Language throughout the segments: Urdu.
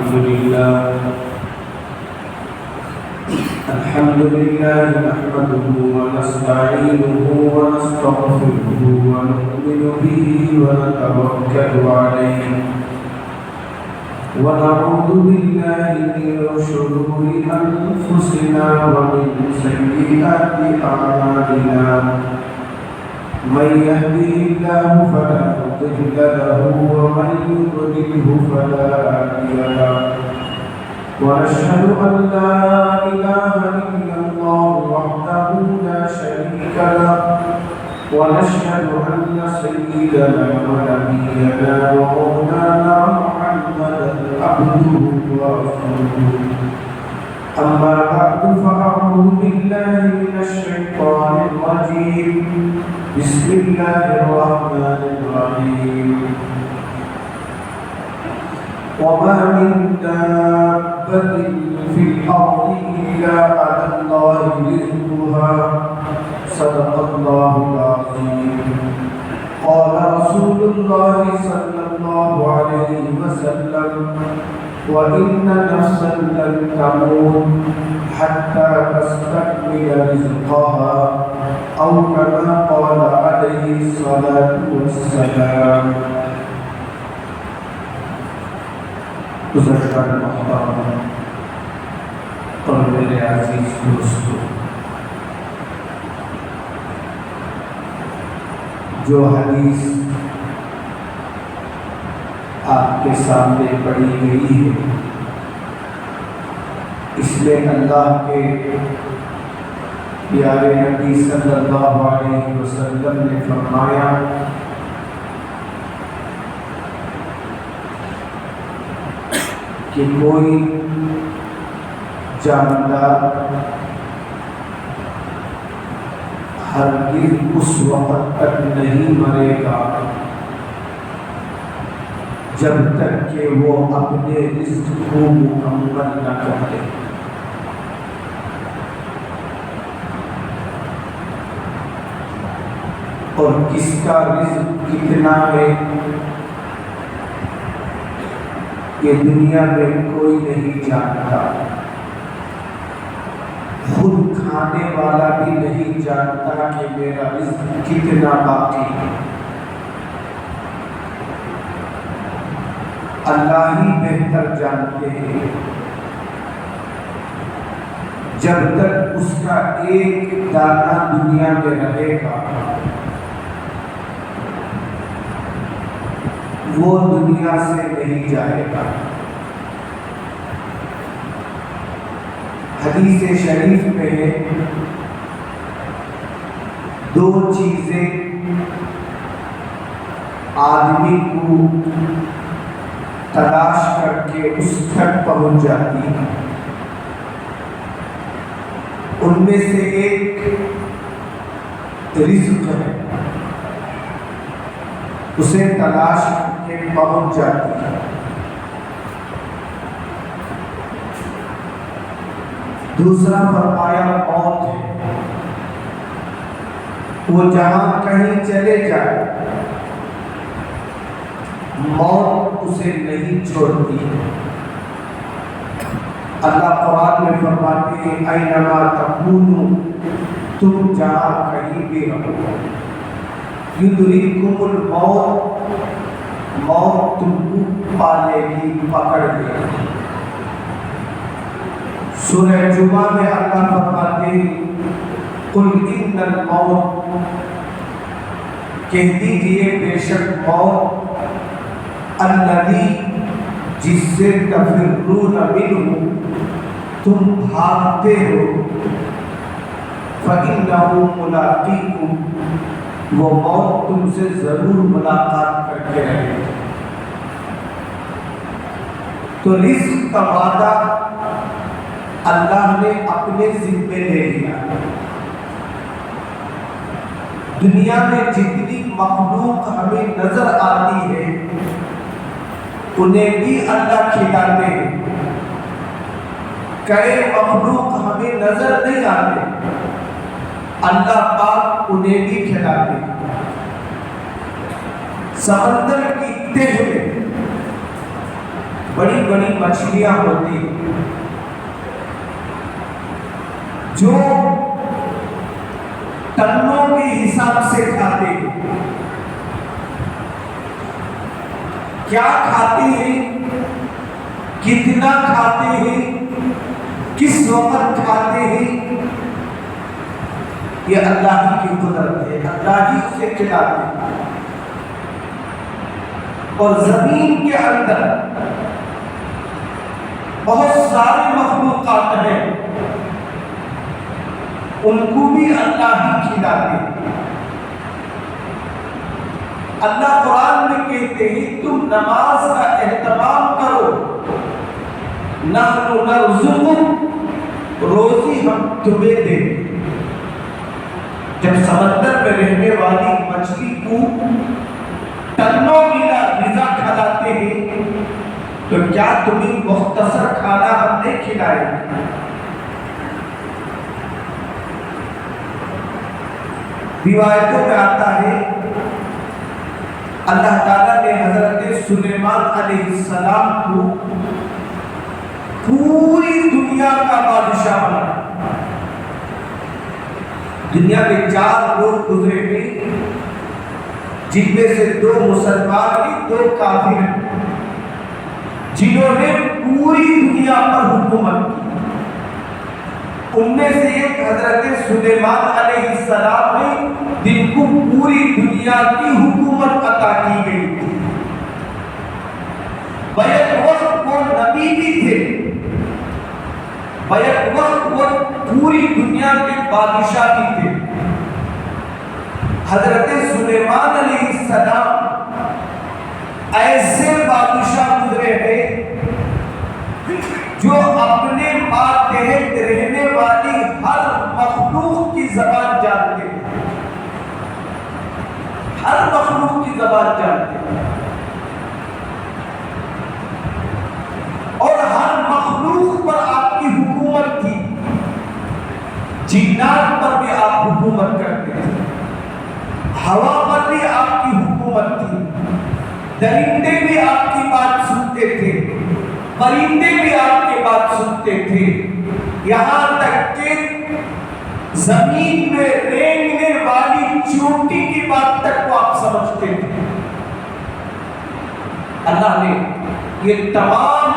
الحمد لله نحمده ونستعينه ونستغفره ونؤمن به ونتوكل عليه ونعوذ بالله من شرور أنفسنا ومن سيئات أعمالنا من يهده الله فلا مضل له ومن يضلله فلا هادي له ونشهد أن لا إله إلا الله وحده لا شريك له ونشهد أن سيدنا ونبينا ومولانا محمدا عبده ورسوله أما بعد فأعوذ بالله من الشيطان الرجيم بسم الله الرحمن الرحيم وما من دابة في الأرض إلا على الله رزقها صدق الله العظيم قال رسول الله صلى الله عليه وسلم وإن نفسا لن تموت حتى تستكمل رزقها أو كما قال عليه الصلاة والسلام بزرگان محترم اور میرے عزیز دوستو، جو حدیث آپ کے سامنے پڑھی گئی ہے، اس میں اللہ کے پیارے نبی صلی اللہ علیہ وسلم نے فرمایا کہ کوئی جاندار ہرگز اس وقت تک نہیں مرے گا جب تک کہ وہ اپنے رزق کو مکمل نہ کرے۔ اور کس کا رزق کتنا ہے یہ دنیا میں کوئی نہیں جانتا، خود کھانے والا بھی نہیں جانتا کہ میرا رزق کتنا باقی ہے۔ اللہ ہی بہتر جانتے ہیں۔ جب تک اس کا ایک دانہ دنیا میں رہے گا وہ دنیا سے نہیں جائے گا۔ حدیث شریف میں ہے دو چیزیں آدمی کو تلاش کر کے اس تک پہنچ جاتی ہیں، ان میں سے ایک رزق ہے، اسے تلاش کر کے پہنچ جاتی ہے۔ دوسرا فرمایا موت ہے، وہ جہاں کہیں چلے جائے موت اسے نہیں چھوڑتی۔ اللہ قرآن میں فرماتے ہیں اینما تکونوا، تم جہاں کہیں بھی رہو یدرککم الموت، موت تم کو پالے گی، پکڑ لے گی۔ سورہ جمعہ میں اللہ فرماتے ہیں قل ان الموت، کہہ دیجئے بے شک موت الذی، جس سے تفرون منہ، تم بھاگتے ہو، فإنہ ملاقیکم، وہ موت تم سے ضرور ملاقات کر کے رہے گی۔ تو رزق کا وعدہ اللہ نے اپنے ذمے لے لیا۔ دنیا میں جتنی مخلوق ہمیں نظر آتی ہے انہیں بھی اللہ کھلاتے ہیں، کئی مخلوق ہمیں نظر نہیں آتے، اللہ پاک انہیں بھی کھلاتے ہیں۔ سمندر کی تہ میں بڑی بڑی مچھلیاں ہوتی جو ٹنوں کے حساب سے کھاتے کیا کھاتے ہیں، کتنا کھاتے ہیں، کس وقت کھاتے ہیں، یہ اللہ ہی کی قدرت ہے، اللہ ہی اسے کھلاتے ہیں۔ اور زمین کے اندر بہت سارے مخلوقات ہیں، ان کو بھی اللہ ہی کھلاتے ہیں۔ اللہ قرآن میں کہتے ہیں تم نماز کا اہتمام کرو، نحن نرزقکم، روزی ہم تمہیں دیں گے۔ جب سمندر میں رہنے والی مچھلی کو ٹنوں کی غذا کھلاتے ہیں تو کیا تمہیں مختصر کھانا ہم نہیں کھلائیں گے؟ روایتوں میں آتا ہے اللہ تعالیٰ نے حضرت سلیمان علیہ السلام کو پوری دنیا کا بادشاہ بنایا۔ دنیا میں 4 لوگ گزرے ہیں، جن میں سے 2 مسلمان ہیں، 2 کافر ہیں، جنہوں نے پوری دنیا پر حکومت کی۔ ان میں سے ایک حضرت سلیمان علیہ السلام ہے، جن کو پوری دنیا کی حکومت عطا کی گئی تھی۔ بیک وقت وہ نبی بھی تھے، بیک وقت وہ پوری دنیا کے بادشاہ بھی تھے۔ حضرت سلیمان علیہ السلام ایسے بادشاہ گزرے ہیں جو اپنے ماتحت رہنے والی ہر مخلوق کی زبان جانتے ہیں، ہر مخلوق کی زبان جانتے ہیں، اور ہر مخلوق پر آپ کی حکومت تھی۔ جنات پر بھی آپ حکومت کرتے تھے، ہوا پر بھی آپ کی حکومت تھی، درندے بھی آپ کی بات سنتے تھے، پرندے بھی آپ کی بات سنتے تھے، یہاں تک کہ زمین میں رینگنے والی چونٹی کی بات تک کو آپ سمجھتے تھے۔ اللہ نے یہ تمام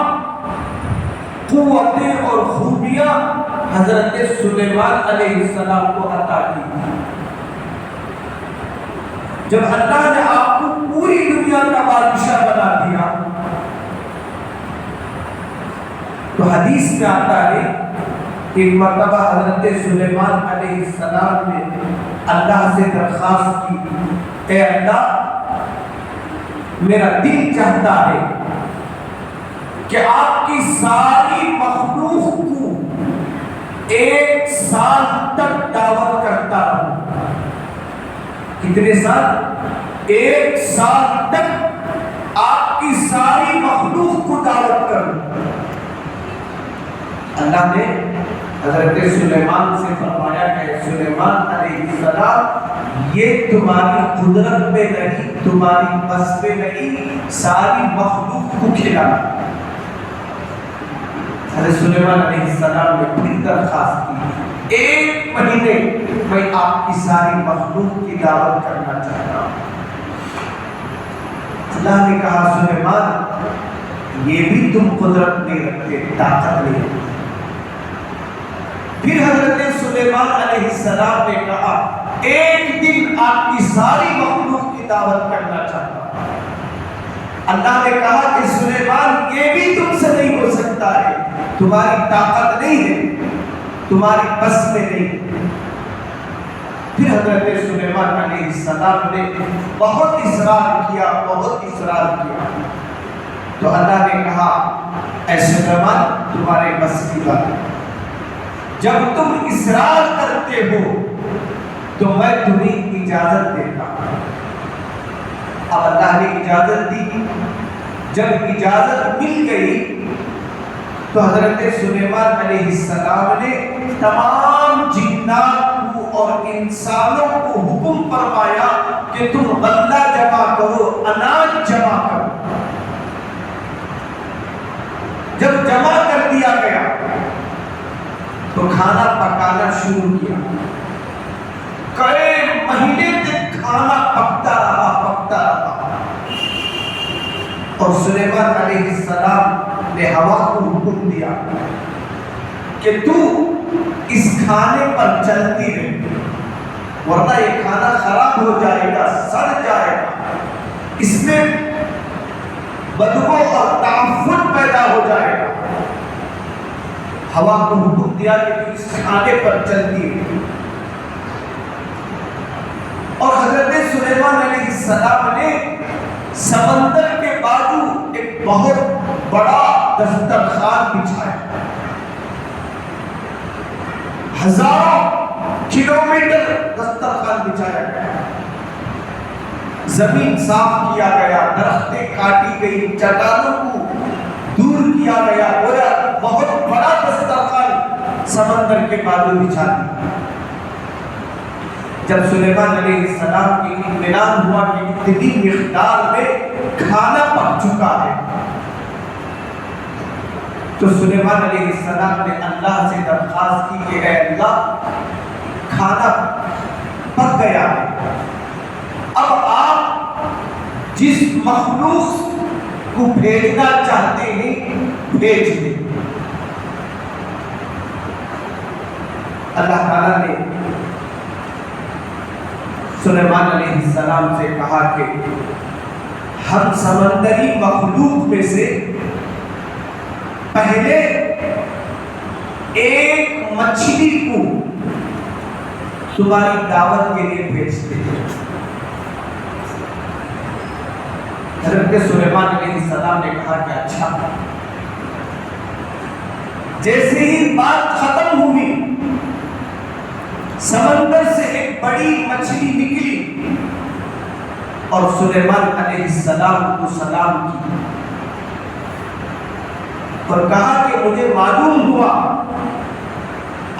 قوتیں اور خوبیاں حضرت سلیمان علیہ السلام کو عطا کی۔ جب اللہ نے آپ کو پوری دنیا کا بادشاہ بنا دیا تو حدیث میں آتا ہے ایک مرتبہ حضرت سلیمان علیہ السلام نے اللہ سے درخواست کی، اے اللہ میرا دل چاہتا ہے کہ آپ کی ساری مخلوق کو 1 سال تک دعوت کرتا ہوں۔ کتنے سال؟ 1 سال تک آپ کی ساری مخلوق کو دعوت کروں۔ اللہ نے حضرت سلیمان سے فرمایا کہ سلیمان علیہ السلام یہ تمہاری قدرت میں نہیں، تمہاری بس میں نہیں، ساری مخلوق کو کھلانا۔ حضرت سلیمان علیہ السلام نے پھر درخواست کی، 1 مہینے میں آپ کی ساری مخلوق کی دعوت کرنا چاہتا ہوں۔ اللہ نے کہا سلیمان یہ بھی تم قدرت نہیں رکھتے، طاقت نہیں رکھتے۔ پھر حضرت سلیمان علیہ السلام نے کہا 1 دن آپ کی ساری مخلوق کی دعوت کرنا چاہتا ہوں۔ اللہ نے کہا کہ سلیمان یہ بھی تم سے نہیں ہو سکتا ہے، تمہاری طاقت نہیں ہے، تمہاری بس میں نہیں۔ پھر حضرت سلیمان علیہ السلام نے بہت اصرار کیا، بہت اصرار کیا، تو اللہ نے کہا اے سلیمان تمہارے بس کی بات ہے، جب تم اصرار کرتے ہو تو میں تمہیں اجازت دیتا ہوں۔ اب اللہ نے اجازت دی۔ جب اجازت مل گئی تو حضرت سلیمان علیہ السلام نے تمام جنات کو اور انسانوں کو حکم فرمایا کہ تم غلہ جمع کرو، اناج جمع کرو۔ تو کھانا پکانا شروع کیا. کئی مہینے تک کھانا پکتا رہا. اور سلیمان علیہ السلام نے ہوا کو حکم دیا کہ تو اس کھانے پر چلتی رہے، ورنہ یہ کھانا خراب ہو جائے گا، سڑ جائے گا، اس میں بدبو اور تعفن پیدا ہو جائے گا. ہوا کو حکم دیا کہ تو اس کھانے پر چلتی رہے. اور حضرت سلیمان علیہ السلام نے سمندر کے بازو ایک بہت بڑا دسترخوان بچھایا. ہزاروں کلومیٹر دسترخوان بچھایا گیا. زمین صاف کیا گیا، درختیں کاٹی گئی، چٹانوں کو دور کیا گیا، اور بہت بڑا دسترخوان سمندر کے بازو بچھا دیا. جب سلیمان علیہ السلام کی اطمینان ہوا کہ اتنی مقدار میں کھانا پک چکا ہے، تو سلیمان علیہ السلام نے اللہ سے درخواست کی کہ اے اللہ، کھانا پک گیا ہے، اب آپ جس مخلوق کو بھیجنا چاہتے ہیں بھیج دیں. اللہ تعالیٰ نے سلیمان علیہ السلام سے کہا کہ ہم سمندری مخلوق میں سے پہلے ایک مچھلی کو تمہاری دعوت کے لیے بھیجتے ہیں. حضرت سلیمان علیہ السلام نے کہا کہ اچھا. جیسے ہی بات ختم ہوئی، سمندر سے ایک بڑی مچھلی نکلی اور سلیمان علیہ السلام کو سلام کی اور کہا کہ مجھے معلوم ہوا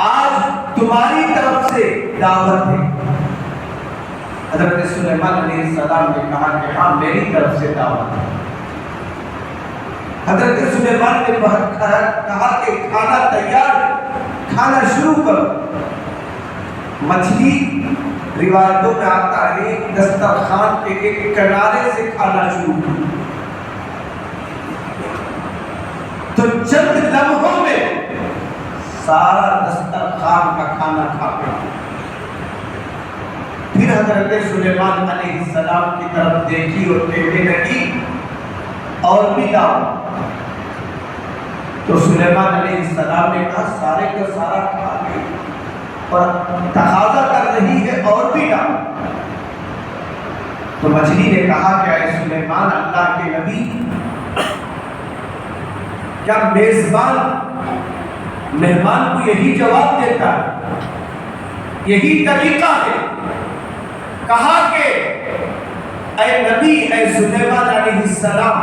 آج تمہاری طرف سے دعوت ہے. حضرت سلیمان علیہ السلام نے کہا کہ ہاں میری طرف سے دعوت ہے. حضرت سلیمان نے کہا کہ کھانا تیار، کھانا شروع کرو. مچھلی روایتوں میں آتا ہے دسترخوان کے ایک کنارے سے کھانا شروع کیا. تو چند لمحوں میں سارا دسترخوان کا کھانا کھا گیا. پھر حضرت سلیمان علیہ السلام کی طرف دیکھی اور کہنے لگی اور بھی لاؤ. تو سلیمان علیہ السلام نے کہا سارے کا سارا کھا گئی اور تقاضا کر رہی ہے اور بھی لاؤ. تو مچھلی نے کہا کہ اے سلیمان، اللہ کے نبی، کیا میزبان مہمان کو یہی جواب دیتا ہے؟ یہی طریقہ ہے؟ کہا کہ اے نبی، اے سلیمان علیہ السلام،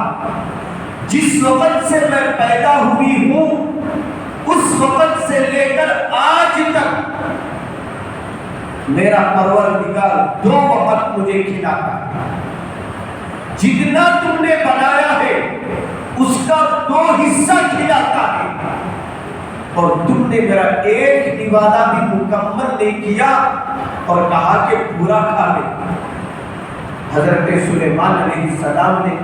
جس وقت سے میں پیدا ہوئی ہوں اس وقت سے لے کر آج تک میرا پروردگار 2 وقت مجھے کھلاتا ہے. جتنا تم نے بنایا ہے اس کا 2 حصہ کھلاتا ہے، اور تم نے میرا ایک نوالہ بھی مکمل نہیں کیا اور کہا کہ پورا کھا لے. حضرت سلیمان علیہ السلام نے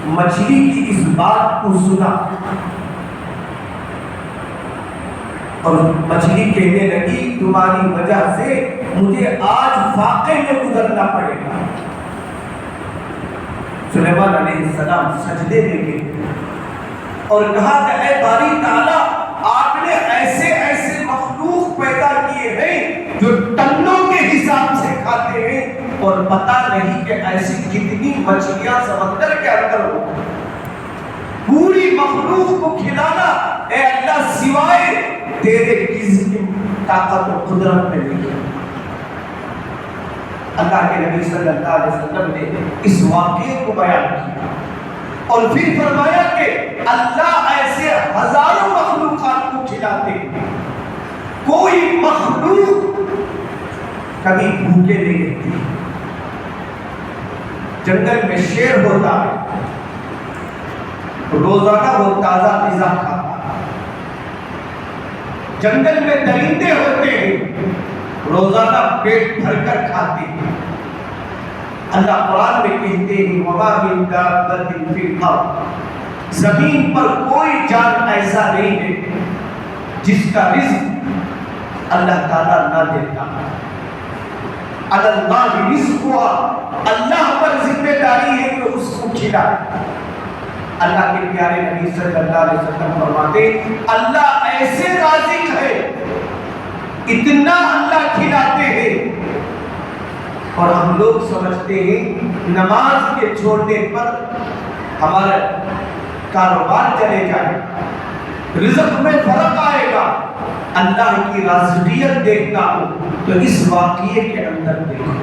مچھلی کی اس بات کو سنا اور مچھلی کہنے لگی تمہاری وجہ سے مجھے آج فاقے میں گزرنا پڑے گا. سلیمان علیہ السلام سجدے میں گرے اور کہا کہ اے باری تعالیٰ، آپ نے ایسے ایسے مخلوق پیدا کیے ہیں جو ٹنوں کے حساب سے کھاتے ہیں اور پتہ نہیں کہ ایسی کتنی مچھلیاں سمندر کے اندر ہو. پوری مخلوق کو کھلانا اے اللہ سوائے تیرے کسی کی طاقت و قدرت میں نہیں ہے. اللہ کے نبی صلی اللہ علیہ وسلم نے اس واقعے کو بیان کیا اور پھر فرمایا کہ اللہ ایسے ہزاروں مخلوقات کو کھلاتے ہیں، کوئی مخلوق کبھی بھوکے نہیں رہتی. جنگل میں شیر ہوتا ہے، روزانہ وہ تازہ غذا کھاتا ہے. جنگل میں درندے ہوتے ہیں، روزانہ پیٹ بھر کر کھاتے ہیں۔ اللہ قرآن میں کہتے ہیں وَمَا مِن دَابَّةٍ فِي الْأَرْضِ، زمین پر کوئی جان ایسا نہیں ہے جس کا رزق اللہ تعالیٰ نہ دیتا۔ عَلَى اللَّهِ رِزْقُهَا، اللہ پر ذمہ داری ہے کہ اس کو کھلائے۔ اللہ کے پیارے نبی صلی اللہ علیہ وسلم فرماتے اللہ ایسے رازق ہے، اتنا اللہ کھلاتے ہیں، اور ہم لوگ سمجھتے ہیں نماز کے چھوڑنے پر ہمارا کاروبار چلے جائے، رزق میں فرق آئے گا۔ اللہ کی رازقیت دیکھتا ہوں تو اس واقعے کے اندر دیکھو،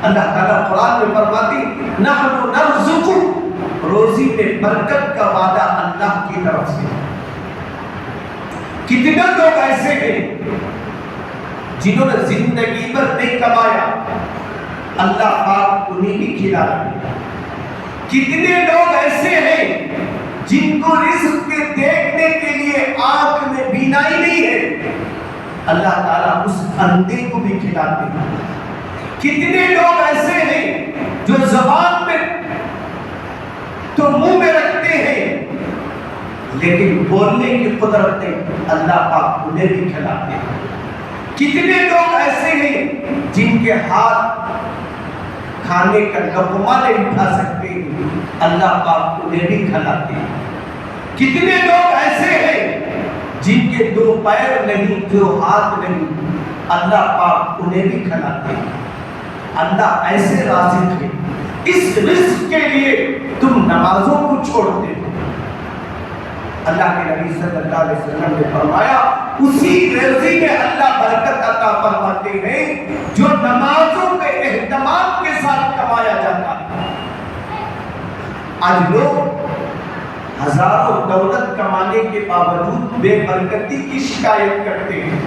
اللہ تعالیٰ قرآن میں فرماتی نحن نرزقک، روزی میں برکت کا وعدہ اللہ کی طرف سے۔ کتنے لوگ ایسے ہیں جنہوں نے زندگی پر نہیں کمایا، اللہ پاک انہیں بھی کھلا رہے۔ کتنے لوگ ایسے ہیں جن کو رزق کے دیکھنے کے لیے آنکھ میں بینائی نہیں ہے، اللہ تعالیٰ اس اندھے کو بھی کھلاتے ہیں۔ کتنے لوگ ایسے ہیں جو زبان میں تو منہ میں رکھتے ہیں لیکن بولنے کی قدرت نہیں، اللہ پاک انہیں بھی کھلاتے ہیں۔ کتنے لوگ ایسے ہیں جن کے ہاتھ کھانے کا لقمہ نہیں اٹھا سکتے، اللہ پاک انہیں بھی کھلاتے ہیں۔ کتنے لوگ ایسے ہیں جن کے دو پیر نہیں، دو ہاتھ نہیں، اللہ پاک انہیں بھی کھلاتے ہیں۔ اللہ ایسے رازق ہے، اس رزق کے لیے تم نمازوں کو چھوڑتے ہو۔ اللہ کے نبی صلی اللہ علیہ وسلم نے فرمایا اسی روزی میں اللہ برکت عطا فرماتے ہیں جو نمازوں کے اہتمام کے ساتھ کمایا جاتا ہے۔ آج لوگ ہزاروں دولت کمانے کے باوجود بے برکتی کی شکایت کرتے ہیں،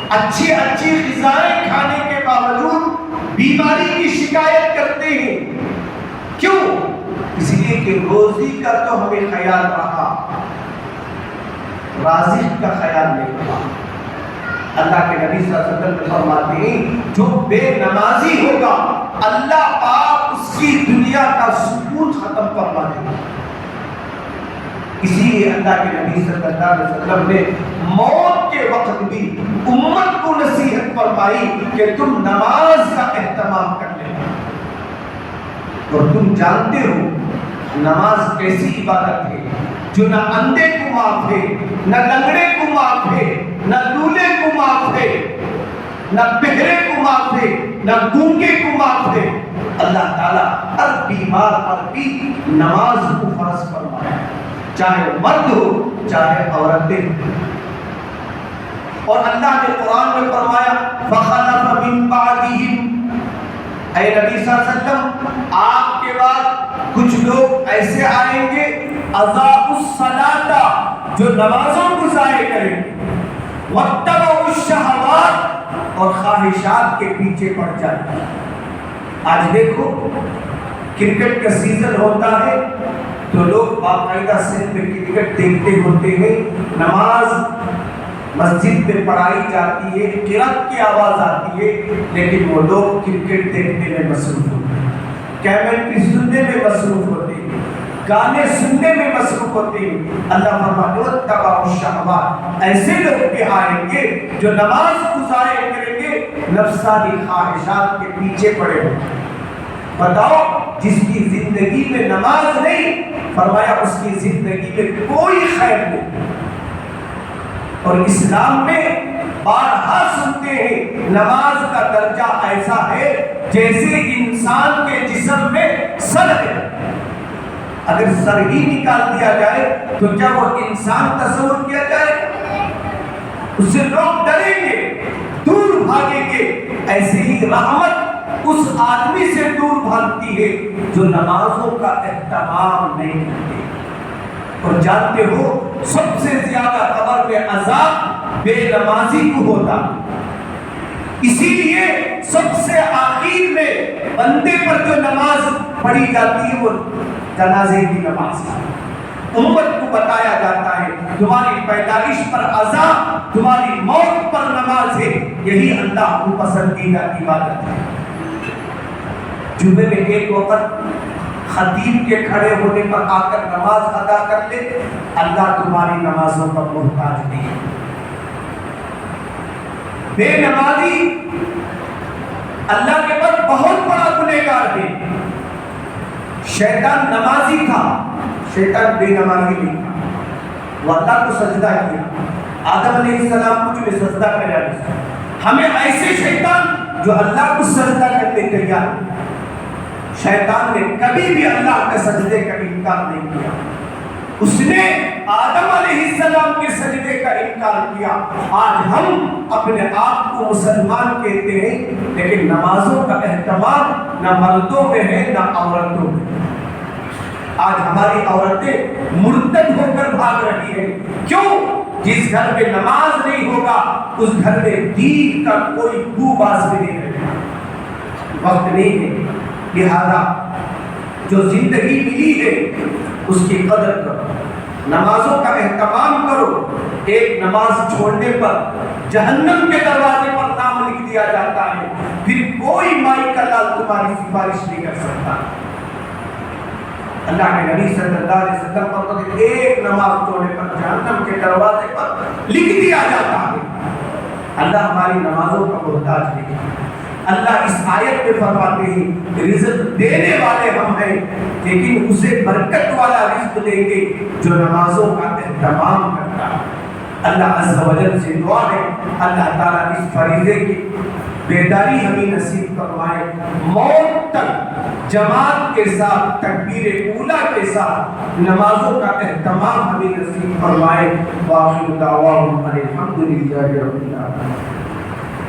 اچھی اچھی غذائیں کھانے کے باوجود بیماری کی شکایت کرتے ہیں۔ کیوں؟ اس لیے کہ روزی کا تو ہمیں خیال رہا، رازق کا خیال نہیں رہا۔ اللہ کے نبی صلی اللہ علیہ وسلم فرماتے ہیں جو بے نمازی ہوگا اللہ پاک اس کی دنیا کا سکون ختم فرما دے گا۔ اسی لیے اللہ کے نبی صلی اللہ علیہ وسلم نے موت کے وقت بھی امت کو نصیحت فرمائی کہ تم نماز کا اہتمام کر لینا۔ اور تم جانتے ہو نماز کیسی عبادت ہے جو نہ اندھے کو معاف ہے، نہ لنگڑے کو معاف ہے، نہ لولے کو معاف ہے، نہ بہرے کو معاف ہے، نہ گونگے کو معاف ہے۔ اللہ تعالیٰ ہر بیمار پر بھی نماز کو فرض فرمایا، چاہے مرد ہو چاہے عورتیں ہوں۔ اور اللہ نے قرآن میں فرمایا فَخَلَفَ مِن بَعْدِهِمْ، اے نبی صلی اللہ علیہ وسلم آپ کے بعد کچھ لوگ ایسے آئیں گے اضاعوا الصلاۃ، جو نمازوں کو ضائع کریں گے، واتبعوا الشہوات، اور خواہشات کے پیچھے پڑ جائیں گے۔ آج دیکھو کرکٹ کا سیزن ہوتا ہے تو لوگ باقاعدہ صرف کرکٹ دیکھتے ہوتے ہیں، نماز مسجد میں پڑھائی جاتی ہے، قرأت کی آواز آتی ہے، لیکن وہ لوگ کرکٹ دیکھنے میں مصروف ہوتے ہیں، کیمنٹری سننے میں مصروف ہوتے ہیں، گانے سننے میں مصروف ہوتے ہیں۔ اللہ فرماتے ہیں واتبعوا الشہوات، ایسے لوگ بھی آئیں گے جو نماز کو ضائع کریں گے، نفسانی خواہشات کے پیچھے پڑے ہوں۔ بتاؤ جس کی زندگی میں نماز نہیں، فرمایا اس کی زندگی میں کوئی خیر نہیں۔ اور اسلام میں بارہا سنتے ہیں نماز کا درجہ ایسا ہے جیسے انسان کے جسم میں سر ہے، اگر سر ہی نکال دیا جائے تو کیا وہ انسان تصور کیا جائے؟ اس سے لوگ ڈریں گے، دور بھاگیں گے۔ ایسے ہی رحمت اس آدمی سے دور بھاگتی ہے جو نمازوں کا اہتمام نہیں کرتے۔ اور جانتے ہو سب سے زیادہ قبر میں عذاب بے نمازی کو ہوتا، اسی لیے سب سے آخر میں بندے پر جو نماز پڑھی جاتی ہے وہ جنازے کی نماز ہے۔ امت کو بتایا جاتا ہے تمہاری پیدائش پر عذاب، تمہاری موت پر نماز ہے، یہی اللہ کو پسندیدہ عبادت ہے۔ جمعے میں ایک وقت خطیب کے کھڑے ہونے پر آ کر نماز ادا کر لے، اللہ تمہاری نمازوں پر محتاج نہیں ہے۔ بے نمازی اللہ کے پاس بہت بڑا گنہگار ہے۔ شیطان نمازی تھا، شیطان بے نمازی نہیں تھا، وہ اللہ کو سجدہ کیا، آدم علیہ السلام کو جو سجدہ کرا، ہمیں ایسے شیطان جو اللہ کو سجدہ کرنے تیار، شیطان نے کبھی بھی اللہ کے سجدے کا انکار نہیں کیا، اس نے آدم علیہ السلام کے سجدے کا انکار کیا۔ آج ہم اپنے آپ کو مسلمان کہتے ہیں، لیکن نمازوں کا اہتمام نہ مردوں میں ہے نہ عورتوں میں۔ آج ہماری عورتیں مرتد ہو کر بھاگ رہی ہیں، کیوں؟ جس گھر میں نماز نہیں ہوگا اس گھر میں دین کا کوئی بو باز بھی نہیں رہے گا، وقت نہیں ہے۔ لہذا جو زندگی ملی ہے اس کی قدر کرو، نمازوں کا اہتمام کرو۔ ایک نماز چھوڑنے پر جہنم کے دروازے پر نام لکھ دیا جاتا ہے، پھر کوئی مائی کا لال تمہاری سفارش نہیں کر سکتا۔ اللہ کے نبی صلی اللہ علیہ وسلم پر ایک نماز چھوڑنے پر جہنم کے دروازے پر لکھ دیا جاتا ہے۔ اللہ ہماری نمازوں کا محتاج نہیں۔ اللہ اس آیت میں فرماتے ہیں رزق دینے والے ہم ہیں، لیکن اسے برکت والا رزق دیں گے جو نمازوں کا اہتمام کرتا ہے۔ اللہ عز و جل سے دعا ہے اللہ تعالیٰ اس فریضے کی بیداری ہمیں نصیب فرمائے، موت تک جماعت کے ساتھ تکبیر اولا کے ساتھ نمازوں کا اہتمام ہمیں نصیب فرمائے۔ وآخر دعواہم ان الحمد للہ رب العالمین۔